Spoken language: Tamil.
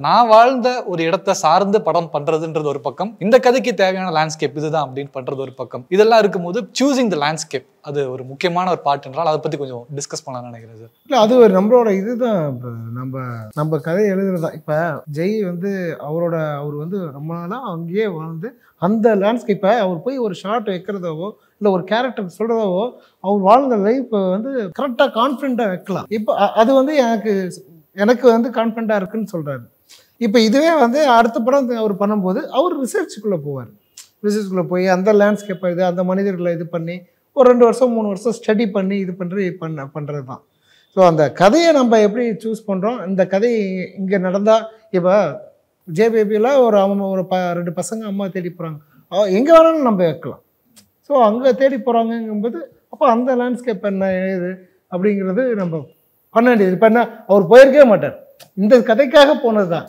நான் வாழ்ந்த ஒரு இடத்தை சார்ந்து படம் பண்றதுன்றது ஒரு பக்கம், இந்த கதைக்கு தேவையான லேண்ட்ஸ்கேப் இதுதான் அப்படின்னு பண்றது ஒரு பக்கம். இதெல்லாம் இருக்கும்போது சூசிங் த லேண்ட்ஸ்கேப் அது ஒரு முக்கியமான ஒரு பார்ட் என்றால் அதை பத்தி கொஞ்சம் டிஸ்கஸ் பண்ணலாம்னு நினைக்கிறேன் சார். இல்லை, அது ஒரு நம்மளோட இதுதான். இப்போ நம்ம கதை எழுதுறதா. இப்போ ஜெய் வந்து அவர் வந்து ரொம்ப நாளாக அங்கேயே வாழ்ந்து அந்த லேண்ட்ஸ்கேப்பை அவர் போய் ஒரு ஷார்ட் வைக்கிறதாவோ இல்லை ஒரு கேரக்டர் சொல்கிறதாவோ அவர் வாழ்ந்த லைஃப்பை வந்து கரெக்டாக கான்ஃபிடண்ட்டாக வைக்கலாம். இப்போ அது வந்து எனக்கு வந்து கான்ஃபிடண்ட்டாக இருக்குன்னு சொல்கிறாரு. இப்போ இதுவே வந்து அடுத்த படம் அவர் பண்ணும்போது அவர் ரிசர்ச்சுக்குள்ளே போவார். ரிசர்ச்சுக்குள்ளே போய் அந்த லேண்ட்ஸ்கேப்பை அந்த மனிதர்களை இது பண்ணி ஒரு 2 வருஷம் 3 வருஷம் ஸ்டடி பண்ணி இது பண்ணுறது தான். ஸோ அந்த கதையை நம்ம எப்படி சூஸ் பண்ணுறோம், இந்த கதை இங்கே நடந்தால் இப்போ ஜே பேபியில் ஒரு 2 பசங்க அம்மா தேடி போகிறாங்க, எங்கே வேணாலும் நம்ம வைக்கலாம். ஸோ அங்கே தேடி போகிறாங்கங்கும்போது அப்போ அந்த லேண்ட்ஸ்கேப் என்ன ஏது அப்படிங்கிறது நம்ம பண்ண வேண்டியது. இப்போ என்ன அவர் போயிருக்கவே மாட்டார், இந்த கதைக்காக போனது தான்.